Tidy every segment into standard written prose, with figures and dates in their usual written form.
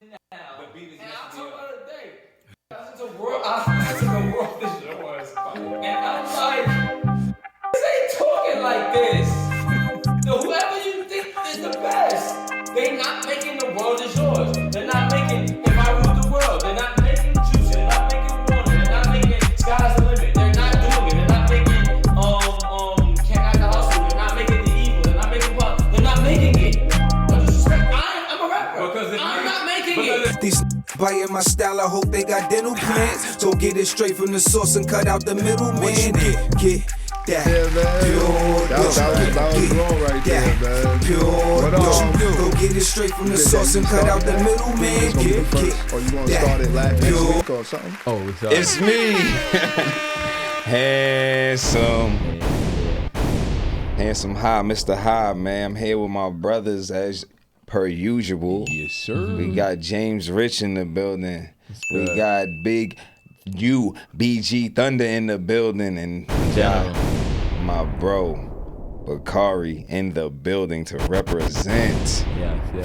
The beat is and I told her the other day, I said the world is yours. And I'm like, this ain't talking like this. So whoever you think is the best, they not making the world is yours. They're not making if I rule the world. They're not making juice. They're not making water. They're not making sky's the limit. They're not doing it. They're not making can't act the hustle. They're not making the evil. They're not making pop. They're not making it. No disrespect. I'm a rapper. Because I'm not making it. These biting my style, I hope they got dental plans. So get it straight from the source and cut out the middleman. Get that pure dough. That was wrong right there, man. Pure dough. Go get it straight from the source and cut out the middleman. Get or you gonna start it last next week or something? Oh, it's me. Handsome High, Mr. High, man. I'm here with my brothers as per usual. Yes, sir. We got James Rich in the building. We got Big U, BG Thunder in the building. And we got my bro, Bakari, in the building to represent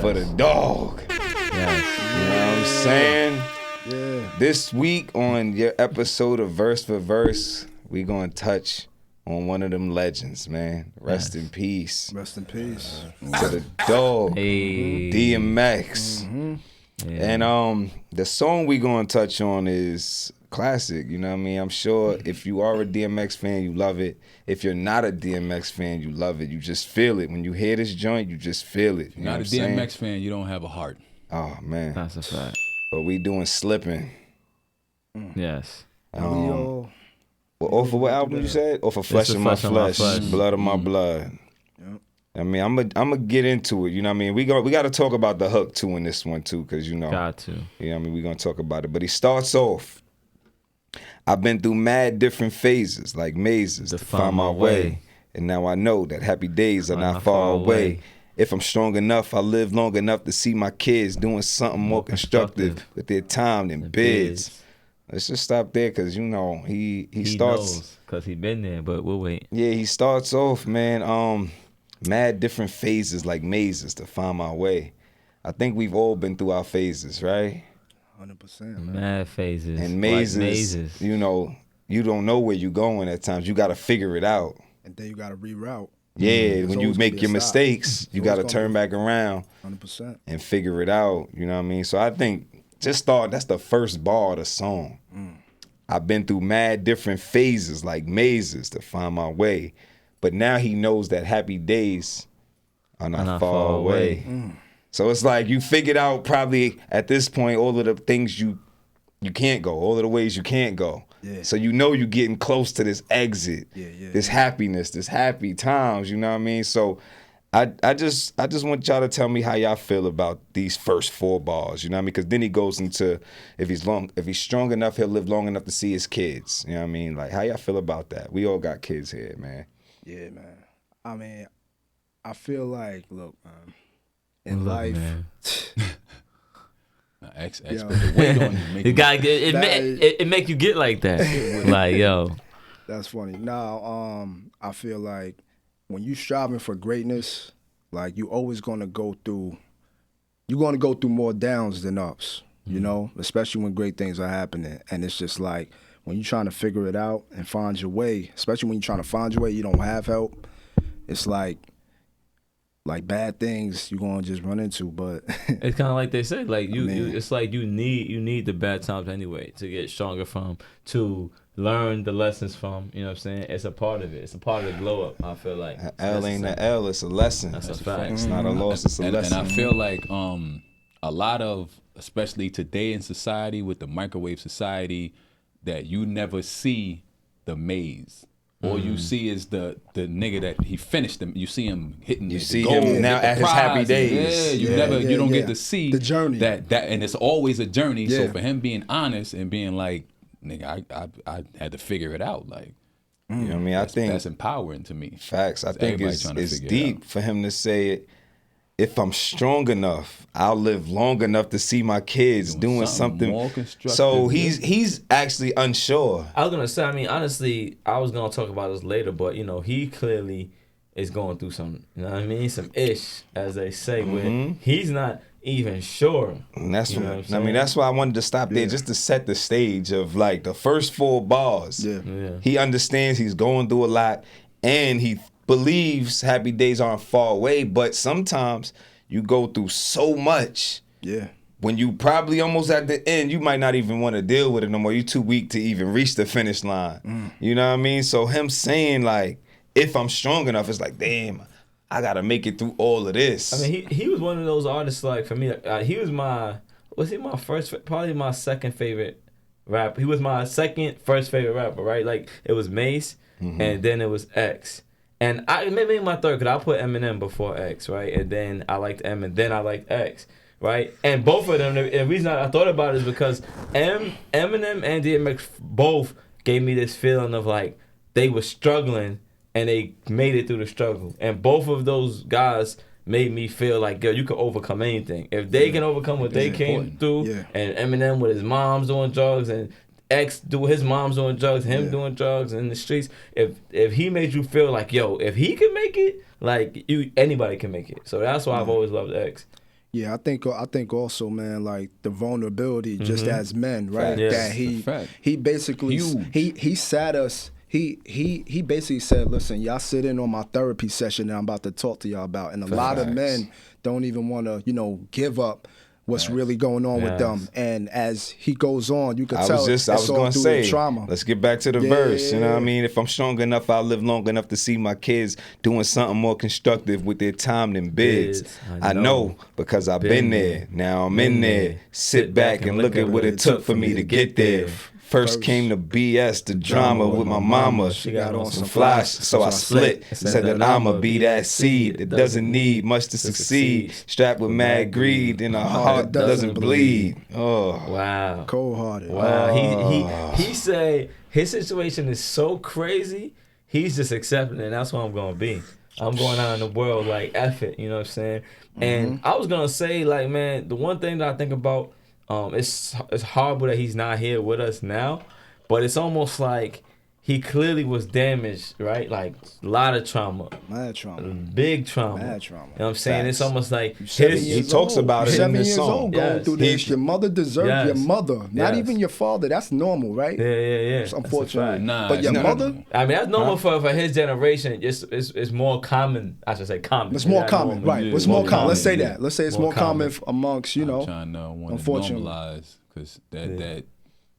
for the dog. Yes. You know what I'm saying? Yeah. This week on your episode of Verse for Verse, we gonna touch on one of them legends, man. Rest in peace. Rest in peace. To the dog, Hey. DMX. Yeah. And the song we gonna touch on is classic, you know what I mean? I'm sure if you are a DMX fan, you love it. If you're not a DMX fan, you love it. You just feel it. When you hear this joint, you just feel it. You know Not a what I'm saying? DMX fan, you don't have a heart. Oh, man. That's a fact. But we doing Slippin. Yes. Well, off of what album you said? Off of Flesh of My Flesh, Blood of My Blood. Yep. I mean, I'm gonna get into it. You know what I mean? We got to talk about the hook too in this one too, because you know. Got to. You know what I mean? We're gonna talk about it. But he starts off. I've been through mad different phases, like mazes, to find my way. And now I know that happy days are not far away. If I'm strong enough, I live long enough to see my kids doing something more constructive with their time than bids. Let's just stop there, because, you know, he starts. Because he been there, but we'll wait. Yeah, he starts off, man, mad different phases, like mazes, to find my way. I think we've all been through our phases, right? 100%, man. Mad phases. And mazes, like mazes. You know, you don't know where you're going at times. You got to figure it out. And then you got to reroute. Yeah, when you make your mistakes, you got to turn back around 100%. and figure it out. You know what I mean? So I think that's the first bar of the song. I've been through mad different phases, like mazes, to find my way. But now he knows that happy days are not far away. So it's like you figured out probably at this point all of the things you can't go, all of the ways you can't go. Yeah. So you know you're getting close to this exit, this happiness, this happy times, you know what I mean? So I just want y'all to tell me how y'all feel about these first four bars, you know what I mean? Because then he goes into if he's strong enough, he'll live long enough to see his kids. You know what I mean? Like, how y'all feel about that? We all got kids here, man. Yeah, man. I mean, I feel like, look, man, in life, man. Yo. Weight on you, it got it make you get like that. Like, yo, that's funny. Now, I feel like when you striving for greatness, like you always gonna go through more downs than ups. You know, especially when great things are happening, and it's just like when you're trying to figure it out and find your way. Especially when you're trying to find your way, you don't have help. It's like bad things you're gonna just run into, but it's kind of like they say, like it's like you need the bad times anyway to get stronger from, to learn the lessons from. You know what I'm saying? It's a part of it. It's a part of the glow up. I feel like L ain't an L. It's a lesson. That's a fact. It's not a loss. It's a lesson. And I feel like a lot of, especially today in society with the microwave society, that you never see the maze. All you see is the nigga that he finished them. You see him hitting. You see him now at his happy days. Yeah, you don't get to see the journey. That and it's always a journey. Yeah. So for him being honest and being like, nigga, I had to figure it out. Like, you know what I mean? I think that's empowering to me. Facts. I think Everybody trying to it's figure it deep out. for him to say it. If I'm strong enough, I'll live long enough to see my kids doing something more constructive. So he's actually unsure. I was gonna say, I mean, honestly, I was gonna talk about this later, but you know, he clearly is going through some, you know what I mean, some ish, as they say, where he's not. even sure. And that's You know what what I'm I mean. saying? That's why I wanted to stop there, just to set the stage of like the first 4 bars. Yeah. He understands he's going through a lot, and he believes happy days aren't far away. But sometimes you go through so much. Yeah. When you probably almost at the end, you might not even want to deal with it no more. You're too weak to even reach the finish line. You know what I mean? So him saying like, if I'm strong enough, it's like, damn, I gotta make it through all of this. I mean, he was one of those artists, like, for me, he was my first, probably my second favorite rapper. He was my first favorite rapper, right? Like, it was Mace, and then it was X. And maybe my third, because I put Eminem before X, right? And then I liked M, and then I liked X. Right, and both of them. The reason I thought about it is because Eminem and DMX both gave me this feeling of like they were struggling and they made it through the struggle. And both of those guys made me feel like, girl, you can overcome anything if they can overcome what they came through. Yeah. And Eminem with his mom's doing drugs and X his mom's doing drugs, him doing drugs in the streets. If he made you feel like, yo, if he can make it, like anybody can make it. So that's why I've always loved X. Yeah, I think also, man, like the vulnerability just as men, right? Yes. That he basically Huge. he sat us. He basically said, listen, y'all sit in on my therapy session that I'm about to talk to y'all about. And a lot of men don't even want to, give up what's really going on with them. And as he goes on, you can tell I was going to say, trauma. Let's get back to the verse. You know what I mean? If I'm strong enough, I'll live long enough to see my kids doing something more constructive with their time than bids. I know because I've been there. Now I'm in there. Sit back and look at what it took for me to get there. First came the BS, the drama with my mama. She got on some flash, so I split. Said that I'ma be that seed that doesn't need much to succeed. Strapped with mad greed, and her heart doesn't bleed. Oh, Wow. Cold-hearted. Wow. He said his situation is so crazy, he's just accepting it, and that's what I'm gonna be. I'm going out in the world like F it, you know what I'm saying? And I was gonna say, like, man, the one thing that I think about, it's horrible that he's not here with us now, but it's almost like he clearly was damaged, right? Like a lot of trauma. Mad trauma. Big trauma. Mad trauma. You know what I'm saying? Facts. It's almost like he talks about it in 7 this years song. old going Yes. through this. Your mother deserves your mother. Not Yes. even your father. That's normal, right? Yeah. It's That's a unfortunate. fact. Nah, But your no. mother, I mean, that's normal for his generation. It's more common. I should say common. it's more Not common, normal. right? Yeah, It's more more common. Let's say common, that. Let's say it's More more common common. amongst, I'm trying to want to unfortunately. normalize because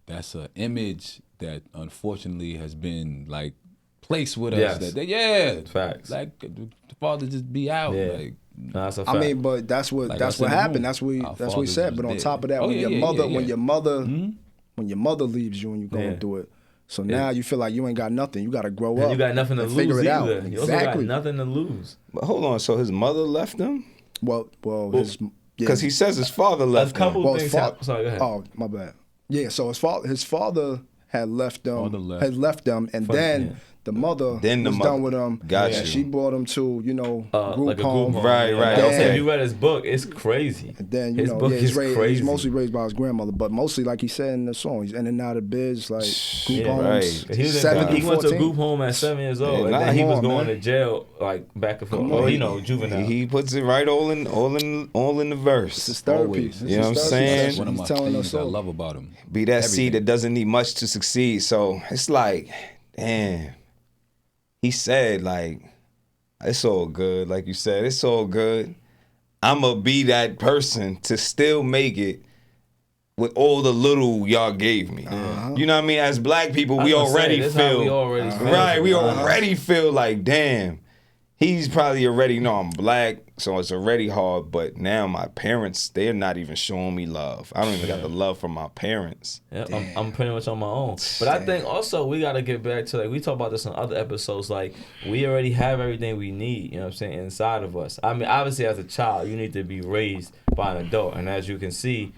that's an image that unfortunately has been like placed with Yes. us. That Facts. like the father just be out. Yeah. Like No, that's a fact. I mean, but that's what Like that's I what said in the happened. room, That's what he our that's what he fathers said. was But on dead. top of that, Oh, when yeah, your yeah, mother, yeah, when yeah. your mother, when your mother leaves you and you're going through it, so now you feel like you ain't got nothing. You got to grow and up. you got nothing to and lose figure it out. either. You also got Exactly. nothing to lose. But hold on, so his mother left him? Well, his Because he says his father left A couple him. things happened. Sorry, go ahead. Oh, my bad. Yeah, so his father had left them, Father left. and then the mother Then the was mother. done with him. Got and you. she brought him to group Like a home. group home. Right, Yeah. right, Like I said, okay. you read his book. It's crazy. And then his book he's is raised. crazy. He's mostly raised by his grandmother, but mostly like he said in the song, he's in and out of biz, like group Yeah. homes. Right. He was He he went to a 14. group home at 7 years old, Yeah, and nah, then he come was on, going man. to jail like back and forth. Come Or on. juvenile. He puts it right all in the verse. It's his therapy. Always. It's You know his what I'm therapy saying? session. one of my He's telling things us I all. love about him. Be that Everything. seed that doesn't need much to succeed. So it's like, damn. He said, like, it's all good. Like you said, it's all good. I'ma be that person to still make it with all the little y'all gave me. You know what I mean? As black people, we already feel right. We already feel like, damn, he's probably already know I'm black, so it's already hard. But now my parents, they're not even showing me love. I don't even got the love from my parents. Yeah, I'm pretty much on my own. But I think also we got to get back to, like, we talk about this in other episodes, like, we already have everything we need, you know what I'm saying, inside of us. I mean, obviously as a child, you need to be raised by an adult. And as you can see,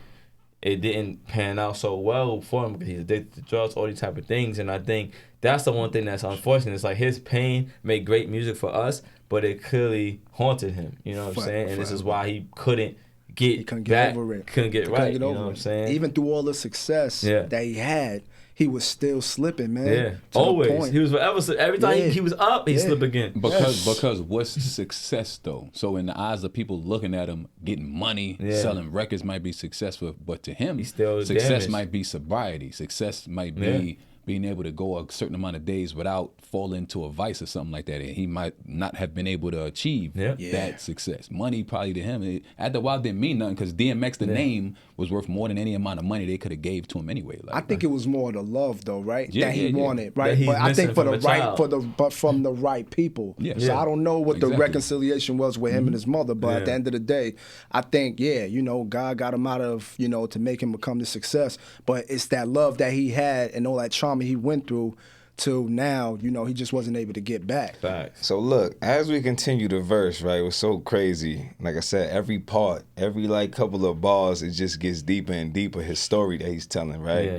it didn't pan out so well for him because he's addicted to drugs, all these type of things. And I think that's the one thing that's unfortunate. It's like his pain made great music for us, but it clearly haunted him. You know what I'm saying? And this is why he couldn't get He couldn't back, get over it. couldn't get He right. couldn't get You over know what I'm it. saying? Even through all the success that he had, he was still slipping, man. Yeah, to the always. point. He was forever. Every time Yeah. he was up, he Yeah. slip again. Because what's success though? So in the eyes of people looking at him, getting money, Yeah. selling records might be successful, but to him, He's still success damaged. might be sobriety. Success might be Yeah. being able to go a certain amount of days without falling into a vice or something like that, and he might not have been able to achieve Yeah. that success. Money probably to him, after a while, didn't mean nothing because DMX, the name, was worth more than any amount of money they could have gave to him anyway. Like, I think it was more the love though, right? Yeah, that he yeah, yeah. wanted, That right? he's But I think missing for the from a right, child. but from the right people. Yeah. So Yeah. I don't know what the Exactly. reconciliation was with him and his mother, but at the end of the day, I think, yeah, you know, God got him out of, you know, to make him become the success. But it's that love that he had and all that trauma he went through to now, you know, he just wasn't able to get back. Facts. So look, as we continue the verse, right, it was so crazy. Like I said, every part, every like couple of bars, it just gets deeper and deeper, his story that he's telling, right? Yeah.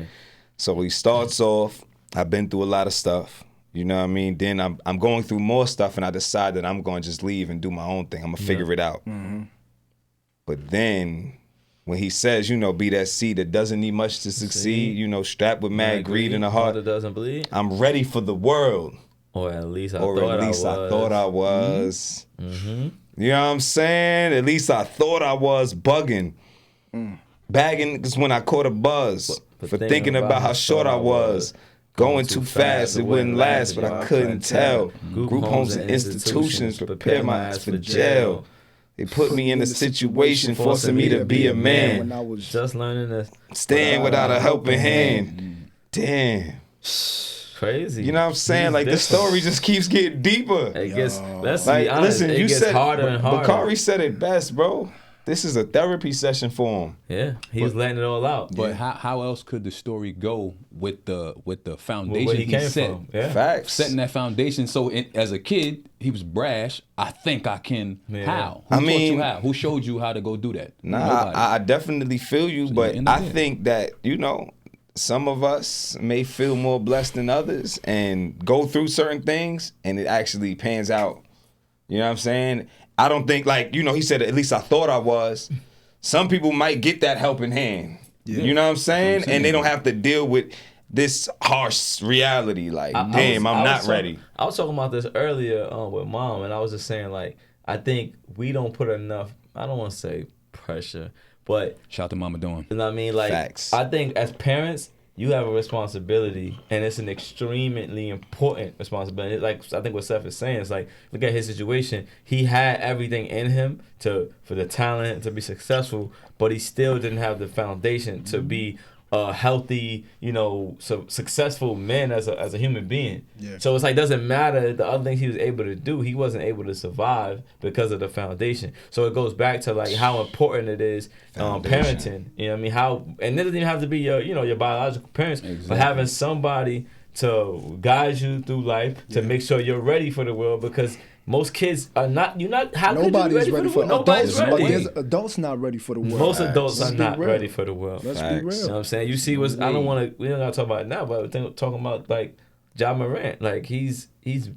So he starts off, I've been through a lot of stuff, you know what I mean? Then I'm going through more stuff and I decide that I'm going to just leave and do my own thing. I'm going to figure it out. But then when he says, you know, be that seed that doesn't need much to succeed, you know, strapped with mad greed in the heart, that doesn't bleed, I'm ready for the world. or at least I Or thought at least I was. I thought I was. You know what I'm saying? At least I thought I was bugging. Bagging is when I caught a buzz for thinking about how short I was. Going too fast, it wouldn't last, but I couldn't tell. Group homes and institutions prepare my ass for jail. They put me in a situation forcing me to be a when man. I was Just learning to Stand without a helping hand. Damn. crazy. You know what I'm saying? He's Like the different. story just keeps getting deeper. It gets. Let's Like, be honest. listen, it you gets said harder and harder. Bakari said it best, bro. This is a therapy session for him. Yeah, he was letting it all out. But how else could the story go with the foundation where he came set? from. Yeah. Facts. Setting that foundation. So as a kid, he was brash. I think I can. Yeah. How? I Who taught mean- you how? Who showed you how to go do that? Nah, Nobody. I definitely feel you, but end up I there. think that, you know, some of us may feel more blessed than others and go through certain things and it actually pans out. You know what I'm saying? I don't think, like, you know, he said, at least I thought I was. Some people might get that helping hand. You know what I'm saying? And they don't have to deal with this harsh reality. Like, damn, I'm not ready. I was talking about this earlier with mom, and I was just saying, like, I think we don't put enough, I don't want to say pressure, but, Shout out to Mama Dawn. you know what I mean? Like, Facts. I think as parents, you have a responsibility, and it's an extremely important responsibility. Like, I think what Seth is saying is, like, look at his situation. He had everything in him for the talent to be successful, but he still didn't have the foundation to be a healthy, you know, successful man as a human being. Yeah. So it's like, doesn't matter the other things he was able to do. He wasn't able to survive because of the foundation. So it goes back to like how important it is parenting. You know what I mean? How, and it doesn't even have to be your, you know, your biological parents, but having somebody to guide you through life to make sure you're ready for the world, because most kids are not. You're not. How could you be nobody's ready for the world? Nobody's adults. But ready. there's adults not ready for the world. Most adults Let's are be not real. ready for the world. Let's Facts. be real. You know what I'm saying? You see what's, I don't want to, we don't got to talk about it now, but we're talking about like Ja Morant. Like he's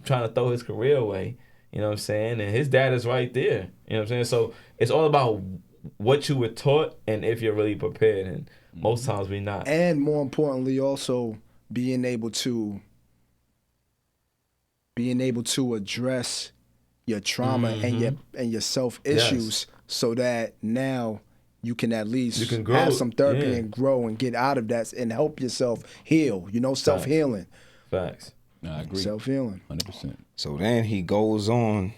trying to throw his career away. You know what I'm saying? And his dad is right there. You know what I'm saying? So it's all about what you were taught and if you're really prepared. And most times we're not. And more importantly, also being able to address your trauma and your self issues, so that now you can at least You can grow. have some therapy Yeah. and grow and get out of that and help yourself heal. You know, self healing, Facts. Nah, I agree. self healing. 100%. So then he goes on.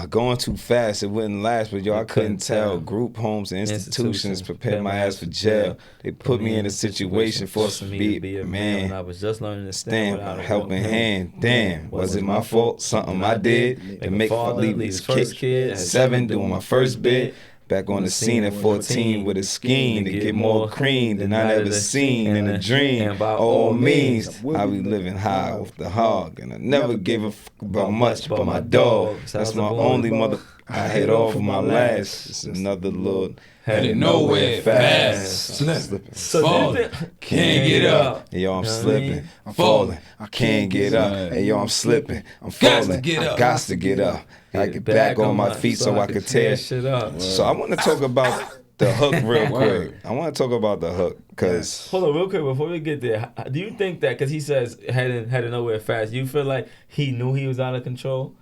Going too fast, it wouldn't last, but I couldn't tell. Group homes and institutions prepared my ass for jail. They put me in a situation forcing me to be a man. I was just learning to Stand stand with a without helping hand. Damn, was it my fault? Something I did to make father leave his kid at 7 doing my first bit. Back on the scene at 14 with a scheme to get more cream than I never seen in a dream. And by All means, I be living high off the hog, and I never gave a fuck about much but my dog. That's my only mother. I hit off of my last. It's another Lord. Headed nowhere fast. Slipping. So Falling. Can't get up. Hey, yo, I'm Know what I slipping. mean? I'm falling. I can't get up. Hey, yo, I'm slipping. I'm Gots to falling. get I up. got to get up. I get back on my feet so I could tear. shit up. So I want to talk about the hook real quick. Word. I want to talk about the hook because Hold on, real quick before we get there. Do you think that because he says heading nowhere fast, you feel like he knew he was out of control?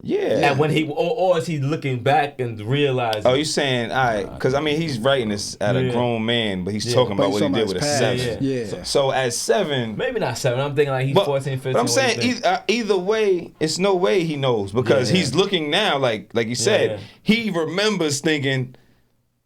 yeah. And when he or is he looking back and realizing? Oh, you saying all right? Because I mean, he's writing this at a Yeah. grown man, but he's Yeah. talking But about he's what he talking did with about a his 7. past. Yeah. So at 7, maybe not 7. I'm thinking like he's but, 14, 15. but I'm what saying do you think? either way, it's no way he knows because Yeah. he's looking now, like you said, Yeah. he remembers thinking.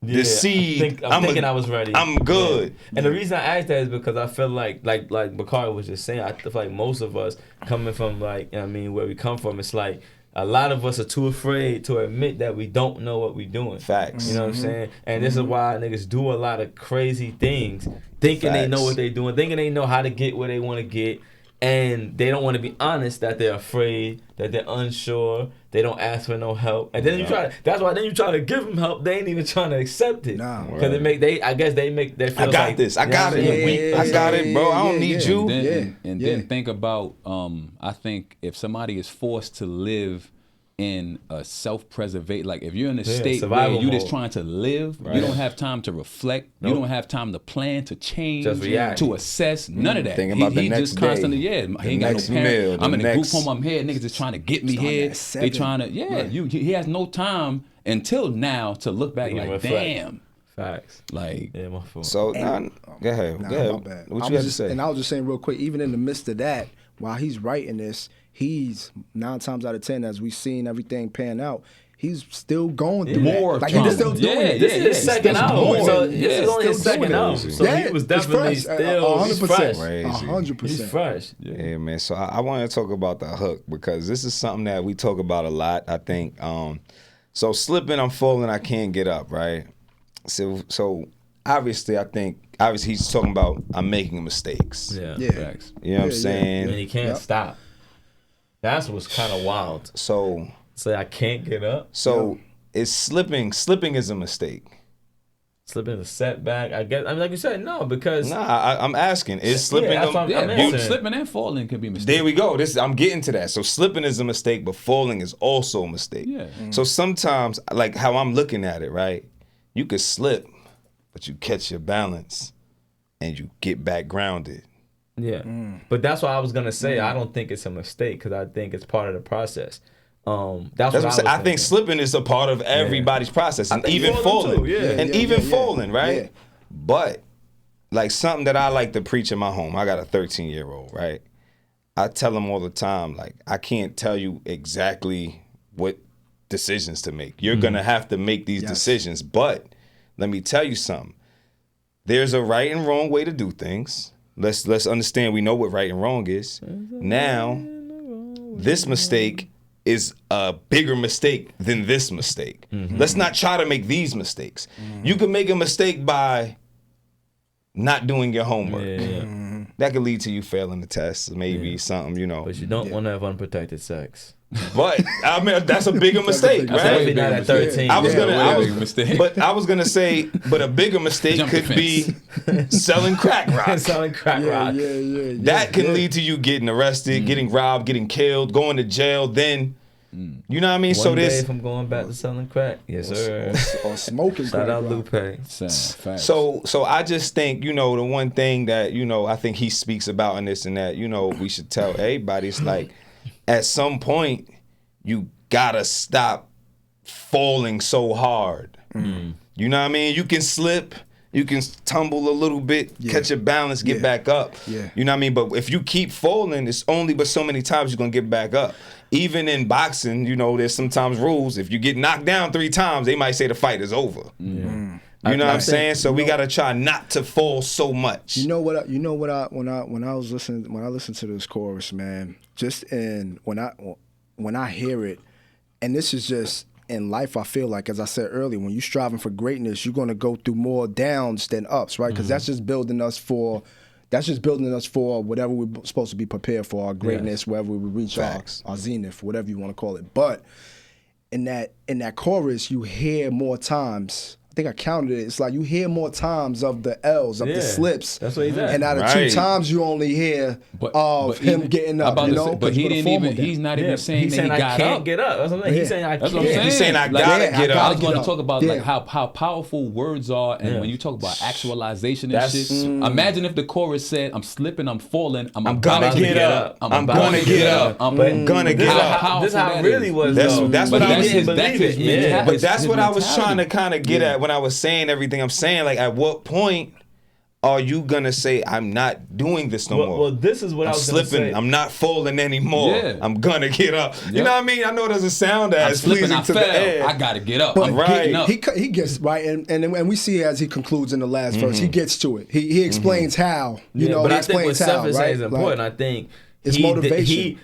The seed, I'm thinking I was ready. I'm good. Yeah. And the reason I asked that is because I feel like Bakari was just saying, I feel like most of us coming from like, I mean, where we come from, it's like a lot of us are too afraid to admit that we don't know what we're doing. Facts. You know what I'm saying? And this is why niggas do a lot of crazy things, thinking they know Facts. what they're doing, thinking they know how to get where they want to get. And they don't want to be honest that they're afraid, that they're unsure. They don't ask for no help, and then that's why then you try to give them help. They ain't even trying to accept it. Nah. Because I guess they feel I got like, this. I got you know what I'm saying? it. I got it, bro. I don't need yeah. you. And then think about I think if somebody is forced to live in a self-preservate, like if you're in a state where survival you're just mode. trying to live, you don't have time to reflect, you don't have time to plan, to change, Just react. to assess, none of that. Think about the he next just constantly, day, he ain't got no next parent. meal, I'm the in a group next- home, I'm here, niggas is trying to get me Starting here. at 7. They trying to, he has no time until now to look back He can like, reflect. damn. Facts. Like, Yeah, my fault. So go ahead. Nah, Go ahead. my bad. What I you was got to just, say? And I was just saying real quick, even in the midst of that, while he's writing this, he's 9 times out of 10, as we've seen everything pan out, he's still going through More that. Like trauma. he's still doing it. This is his second There's album. more. So this is only his Still second doing it. album. So he was it's definitely fresh. still he's 100%. fresh. Crazy. 100%. He's fresh. Yeah, man. So I want to talk about the hook because this is something that we talk about a lot. I think. So slipping, I'm falling, I can't get up. Right. So obviously, he's talking about I'm making mistakes. Yeah. Yeah. facts. You know what I'm Yeah, saying? And he can't Yep. stop. That's what's kind of wild. So Say I can't get up. is slipping. Slipping is a mistake. Slipping a setback. I guess. I mean, like you said, no, because Nah, I'm asking. Is slipping? that's what I'm Yeah, answering. both slipping and falling can be mistakes. There we go. I'm getting to that. So slipping is a mistake, but falling is also a mistake. Yeah. So sometimes, like how I'm looking at it, right? You could slip, but you catch your balance, and you get back grounded. Yeah, but that's what I was gonna say. I don't think it's a mistake because I think it's part of the process. That's what I'm saying. I think thinking. slipping is a part of everybody's process, and think even falling falling, too, yeah. and Yeah, even yeah, falling, right? yeah. But like something that I like to preach in my home. I got a 13-year-old, right? I tell him all the time, like I can't tell you exactly what decisions to make. You're gonna have to make these decisions, but let me tell you something. There's a right and wrong way to do things. Let's understand. We know what right and wrong is. Now, this mistake is a bigger mistake than this mistake. Let's not try to make these mistakes. You can make a mistake by not doing your homework. That could lead to you failing the test, maybe something, you know. But you don't want to have unprotected sex. But I mean, that's a bigger mistake, That's right? way Definitely not at bigger 13. I was Yeah, gonna, way I bigger was, mistake. but I was gonna say, but a bigger mistake Jump could the be selling crack rock. Selling crack Yeah, rock. yeah. That can lead to you getting arrested, getting robbed, getting killed, going to jail. Then, you know what I mean? So One day this, if I'm going back to selling crack, yes sir. Or smoking. Shout crack out rock. Lupe. Facts. so I just think, you know, the one thing that, you know, I think he speaks about in this and that, you know, we should tell everybody, it's like, at some point, you gotta stop falling so hard. You know what I mean? You can slip, you can tumble a little bit, catch your balance, get back up. Yeah. You know what I mean? But if you keep falling, it's only but so many times you're gonna get back up. Even in boxing, you know, there's sometimes rules. If you get knocked down 3 times, they might say the fight is over. You know what I'm saying? So we gotta try not to fall so much. You know what? When I listened to this chorus, man, just when I hear it, and this is just in life. I feel like, as I said earlier, when you're striving for greatness, you're gonna go through more downs than ups, right? Because that's just building us for whatever we're supposed to be prepared for, our greatness, wherever we reach our zenith, whatever you want to call it. But in that chorus, you hear more times think I counted it. It's like you hear more times of the L's, of the slips. That's what he's at. And out of Right. 2 times, you only hear of him even- getting I'm up. about You to know, say, but 'cause he you put a didn't formal even. down. He's not even He's saying that saying he I got can't up. get up. That's what I'm saying. He's saying I That's can't. what I'm saying. He's saying I Like, gotta yeah, get I up. I was going get to up. talk about Yeah. like how powerful words are, and when you talk about actualization and That's- shit. Imagine if the chorus said, "I'm slipping, I'm falling, I'm gonna about to get up. I'm I'm about gonna to get up. I'm gonna This get is up. how, this is how it that really is. was. That's- though. that's But what he I was- didn't that's believe his it. mentality. Yeah. But that's his what I was mentality. trying to kind of get at when I was saying everything I'm saying. Like, at what point are you gonna say I'm not doing this no more? Well, this is what I'm I was gonna slipping. say. I'm not falling anymore. Yeah. I'm gonna get up. You Yep. know what I mean? I know it doesn't sound I'm as slipping, pleasing I to fell. the air. I gotta get up. But I'm Right. getting up. he gets right, and we see as he concludes in the last verse, he gets to it. He explains how. You know, but he I think what explains how. Seth is Right? saying is important. Like, I think it's motivation.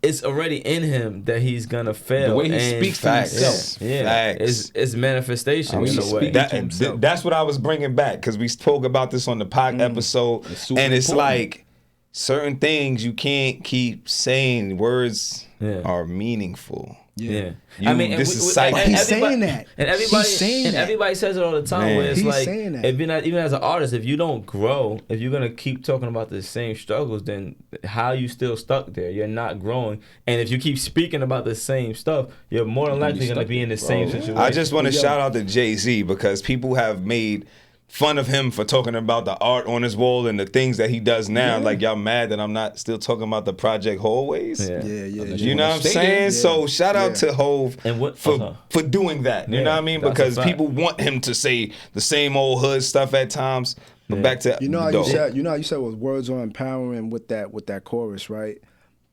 It's already in him that he's gonna fail. The way he and speaks to Facts. himself. Yeah, Facts. it's manifestation How in he a way. speaks. That- to himself. that's what I was bringing back because we spoke about this on the pod episode, It's super and it's important. like certain things you can't keep saying. Words Yeah. are meaningful. Yeah, You- this is psychic. But he's everybody- saying that. and everybody, He's saying and that. everybody says it all the time. Man. Where it's He's like, saying that. if you're not even as an artist, if you don't grow, if you're gonna keep talking about the same struggles, then how you still stuck there? You're not growing, and if you keep speaking about the same stuff, you're more than likely gonna be in the same situation. I just want to shout out to Jay-Z because people have made fun of him for talking about the art on his wall and the things that he does now. Like, y'all mad that I'm not still talking about the Project Hallways? Yeah. yeah. You know what I'm saying? So shout out to Hove And what- for doing that. You Yeah, know what I mean? that's a Because fact. people want him to say the same old hood stuff at times. But back to You know how dope. you said was words are empowering with that chorus, right?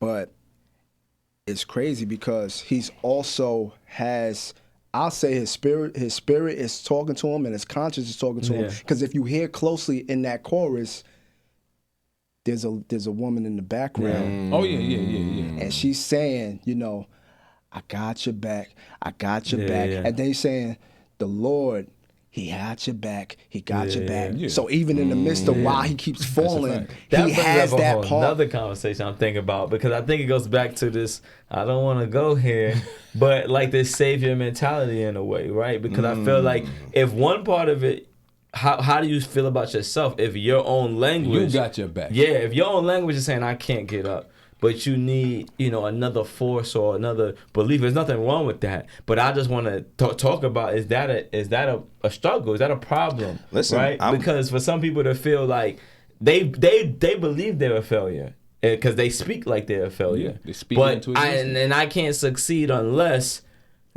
But it's crazy because he's also has, I'll say his spirit is talking to him and his conscience is talking to him. Yeah. Because if you hear closely in that chorus, there's a woman in the background Oh yeah. and she's saying, you know, I got your back, I got your back. yeah. And then he's saying, the Lord, he had your back, he got your back. yeah. So even in the midst of while he keeps falling, That he brings has up a that whole part. another conversation I'm thinking about because I think it goes back to this. I don't want to go here, but like this savior mentality in a way, right? Because I feel like if one part of it, how do you feel about yourself? If your own language, You got your back. yeah. If your own language is saying I can't get up, but you need, another force or another belief. There's nothing wrong with that. But I just want to talk about is that a struggle? Is that a problem? Listen, right? Because for some people to feel like they believe they're a failure because they speak like they're a failure. Yeah, they speak but into existence. and I can't succeed unless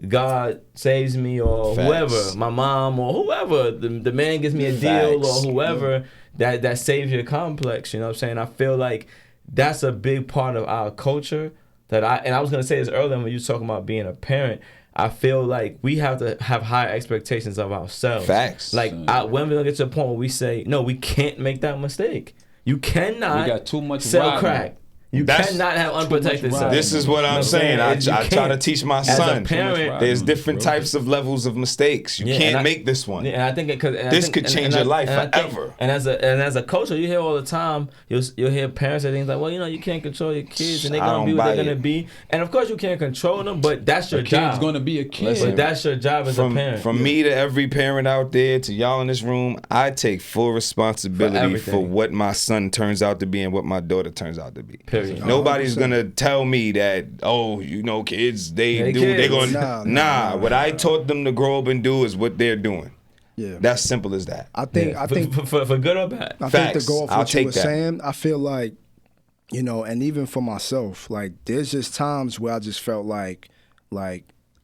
God saves me or Facts. whoever, my mom or whoever, the man gives me a deal Facts. or whoever, that savior complex, you know what I'm saying? I feel like that's a big part of our culture and I was going to say this earlier when you were talking about being a parent. I feel like we have to have higher expectations of ourselves. Facts. Like when we're going to get to a point where we say, no, we can't make that mistake. You cannot We got too much sell riding. crack. You That's cannot have unprotected much sex. This is what I'm saying. I try to teach my As a son. parent, There's different types of levels of mistakes. You Yeah, can't and make this one. Yeah, and I think This could change your life forever. And as a culture, you hear all the time. You'll hear parents say things like, "Well, you can't control your kids, and they're I gonna don't be what they're buy gonna it. be." And of course, you can't control them, but that's your A kid's job. gonna be a kid. Listen, But that's your job as a parent. From me to every parent out there to y'all in this room, I take full responsibility everything. for what my son turns out to be and what my daughter turns out to be. Period. Nobody's gonna tell me that, kids, They they're kids. gonna Nah. what I taught them to grow up and do is what they're doing. Yeah. That's simple as that. I think for good or bad. I think Facts. to go off I'll what you take were that. saying, I feel like, and even for myself, like there's just times where I just felt like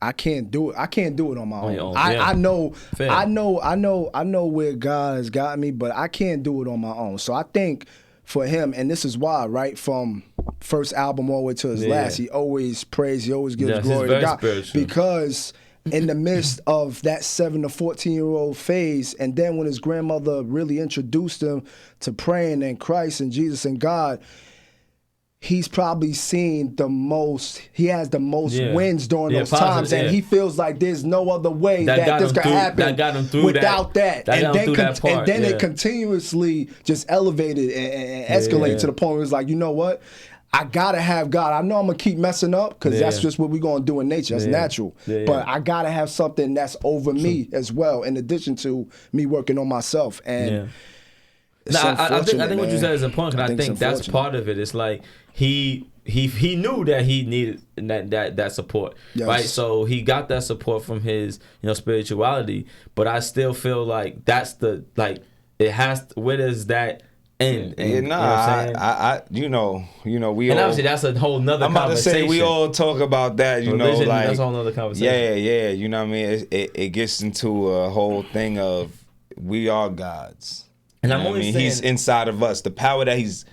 I can't do it. I can't do it on my own. your own, I yeah. know, Fair. I know where God has got me, but I can't do it on my own. So I think for him, and this is why, right from first album all the way to his last, he always prays, he always gives Yes, he's glory to very God, spiritual. because in the midst of that 7 to 14-year-old phase, and then when his grandmother really introduced him to praying and Christ and Jesus and God, he's probably seen the most, he has the most wins during those positive, times, and yeah. he feels like there's no other way that this could happen that got him through without that. That got him through that part, and then yeah. it continuously just elevated and escalated to the point where it's like, you know what? I gotta have God. I know I'm gonna keep messing up because that's Yeah. just what we're gonna do in nature. That's Yeah. natural. Yeah. But I gotta have something that's over me as well, in addition to me working on myself. And Yeah. it's No, I think unfortunate, what you man. said is important, because I it's think that's unfortunate. part of it. It's like he knew that he needed that support, Yes. right? So he got that support from his spirituality, but I still feel like that's the it has. Where does that end? Yeah, You know what I'm saying? I we and all. obviously that's a whole nother I'm about to conversation. say we all talk about that, Religion, like that's a whole nother conversation. Yeah, you know what I mean. It gets into a whole thing of we are gods, And You I'm know what only He's saying- inside of us. The power that he's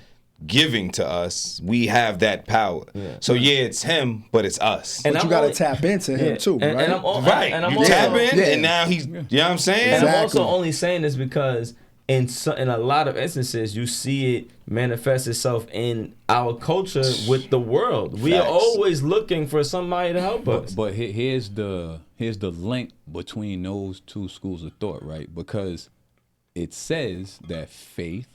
giving to us, we have that power. So it's him, but it's us. And But I'm you gotta only- tap into him Yeah. too, And- right? and I'm al- Right, and I'm you also- tap in, Yeah. and now he's. You know what I'm saying? And I'm Exactly. also only saying this because in a lot of instances, you see it manifest itself in our culture with the world. We are Facts. always looking for somebody to help us. But here's the link between those two schools of thought, right? Because it says that faith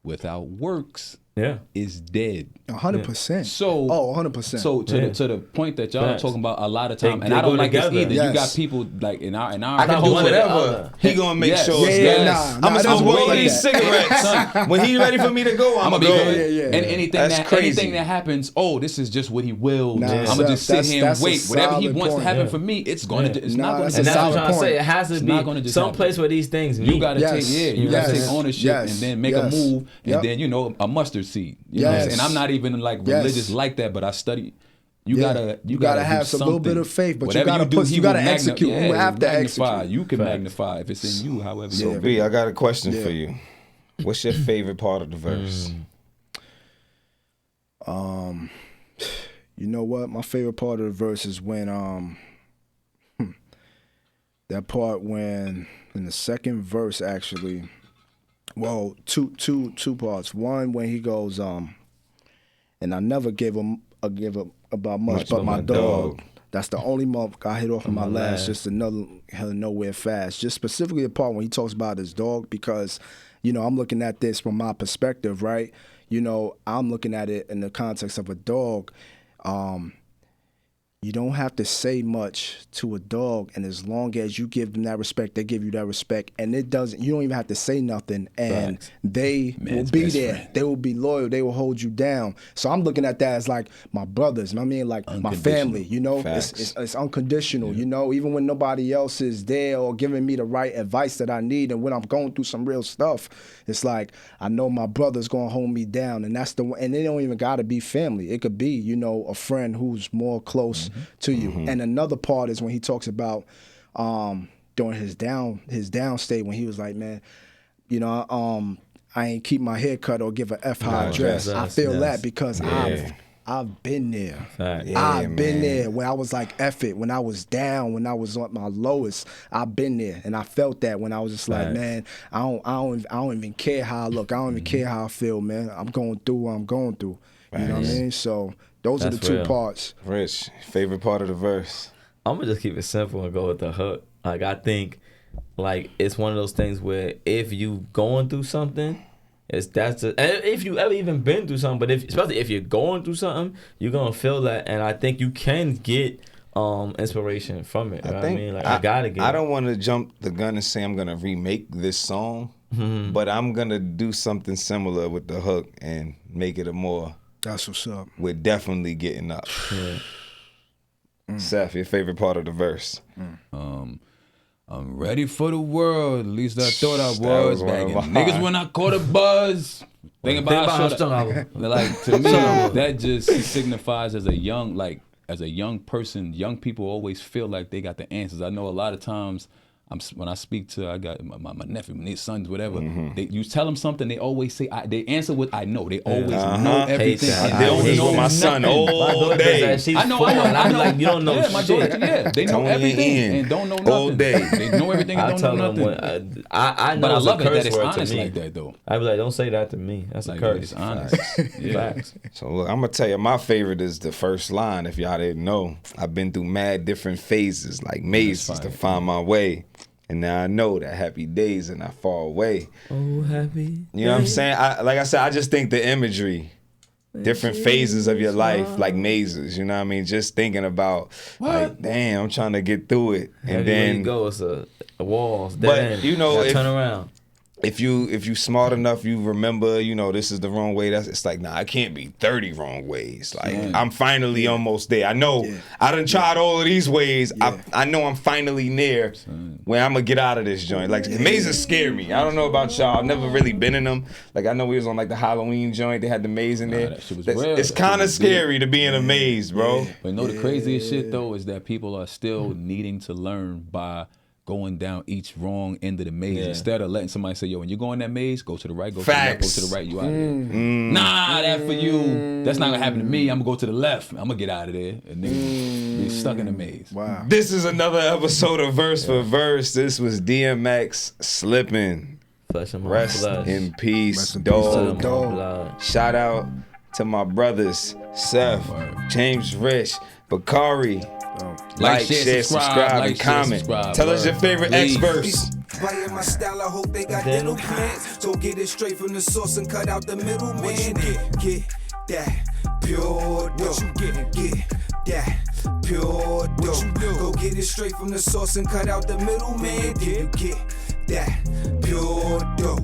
without works Yeah. is dead. 100%. So 100%. So Yeah. to the point that y'all are Facts. talking about a lot of time, They and I don't go like this together. either. You got Yes. people like in our I can Not do one or the whatever. other. He gonna make Yes. sure. Yeah, yeah, I'm nah, gonna it doesn't smoke work all like these that. cigarettes. When he's ready for me to go, I'm I'm gonna gonna go. be yeah, yeah. And anything That's that crazy. anything that happens, this is just what he willed. Nah, I'm gonna just sit that's- here and that's a wait. Whatever he solid wants to point, happen yeah. for me, it's gonna. It's Nah, not gonna. that's And a that's what I'm solid trying to say. point. It has to It's be not gonna just some happen. place where these things meet. You gotta Yes. you gotta Yes. take ownership Yes. and then make Yes. a move, and Yep. then a mustard seed. You know what I'm Yes. saying? And I'm not even like Yes. religious like that, but I study. You Yeah. gotta You gotta do have some little bit something. of faith, but you Whatever gotta do, put- he you gotta will execute. You he have will to magnify. execute. You can Facts. magnify if it's in you. However, So Yeah. B, I got a question Yeah. for you. What's your favorite part of the verse? You know what? My favorite part of the verse is when that part when in the second verse actually. Well, two parts. One when he goes and I never give about much but my dog. That's the only month I hit off of my last. Just another hell of nowhere fast. Just specifically the part when he talks about his dog, because I'm looking at this from my perspective, right? I'm looking at it in the context of a dog. You don't have to say much to a dog, and as long as you give them that respect, they give you that respect, and you don't even have to say nothing, and Facts. they will Man's be best there. friend. They will be loyal. They will hold you down. So I'm looking at that as like my brothers. I mean, like my family. Facts. It's unconditional. Even when nobody else is there or giving me the right advice that I need, and when I'm going through some real stuff, it's like I know my brother's gonna hold me down, and that's the one. And it don't even gotta be family. It could be a friend who's more close to you. And another part is when he talks about during his down state, when he was like, man, I ain't keep my hair cut or give a F how I dress. I feel that because I've been there. Fact. I've been there when I was like F it, when I was down, when I was at my lowest. I've been there, and I felt that when I was just like, Facts. man, I don't even care how I look. I don't even care how I feel, man. I'm going through what I'm going through. You know what I mean? So those are the That's two real. parts. Rich, favorite part of the verse? I'm gonna just keep it simple and go with the hook. Like, I think, like, it's one of those things where if you going through something, if you ever even been through something, but especially if you're going through something, you're gonna feel that, and I think you can get inspiration from it. You know what I mean? Like, I gotta get. I don't want to jump the gun and say I'm gonna remake this song, but I'm gonna do something similar with the hook and make it a more. That's what's up. We're definitely getting up. Yeah. Seth, your favorite part of the verse? I'm ready for the world. At least I thought I That was. was one of Bagging mine. niggas when I caught a buzz. Think about how shut strong I up. Like, to me, that just signifies as a young person, young people always feel like they got the answers. I know a lot of times when I speak to, I got my nephew, my sons, whatever. You tell them something, they always say, they answer what I know. They always know everything. that. And they I don't hate know with my son nothing. all My daughter does day. that. She's I know, 4, and I'm know. like, you don't know yeah, my shit. daughter, they know Tony everything and and don't know nothing. all day. They know everything and I don't tell know them nothing. when I know But I it's love a it curse that it's word honest to me. like that, though. I be like, don't say that to me. That's Like, a curse. it's honest. Yeah. Facts. So look, I'm gonna tell you, my favorite is the first line. If y'all didn't know, I've been through mad different phases, like mazes, to find my way. And now I know that happy days are not far away. Oh, happy. You know what I'm saying? Like I said, I just think the imagery different phases of your life, like mazes. You know what I mean? Just thinking about, like, damn, I'm trying to get through it, and then you go, it's a wall. But you know, if, turn around. If you smart enough, you remember, you know, this is the wrong way. It's like, nah, I can't be 30 wrong ways. Like, I'm finally almost there. I know I done tried all of these ways. I know I'm finally near where I'm gonna get out of this joint. Like, mazes scare me. I don't know about y'all. I've never really been in them. Like, I know we was on like the Halloween joint. They had the maze in there. That shit was real. It's kind of scary to be in a maze, bro. But you know the craziest shit though is that people are still needing to learn by going down each wrong end of the maze instead of letting somebody say, yo, when you go in that maze, go to the right, go to the left, go to the right, you out of there. Nah, that for you. That's not gonna happen to me. I'm gonna go to the left. I'm gonna get out of there and nigga be stuck in the maze. Wow. This is another episode of Verse for Verse. This was DMX Slippin. Flesh and my Rest flesh. in peace, Rest in dog. peace, dog. Shout out to my brothers, Seth, James Rich, Bakari. Like, share, subscribe, and comment. Tell us your favorite X-verse. Playing my style, I hope they got dental plans. So get it straight from the source and cut out the middleman. Get that pure dope. Get that pure dope. Go get it straight from the source and cut out the middleman. Then you get that pure dope.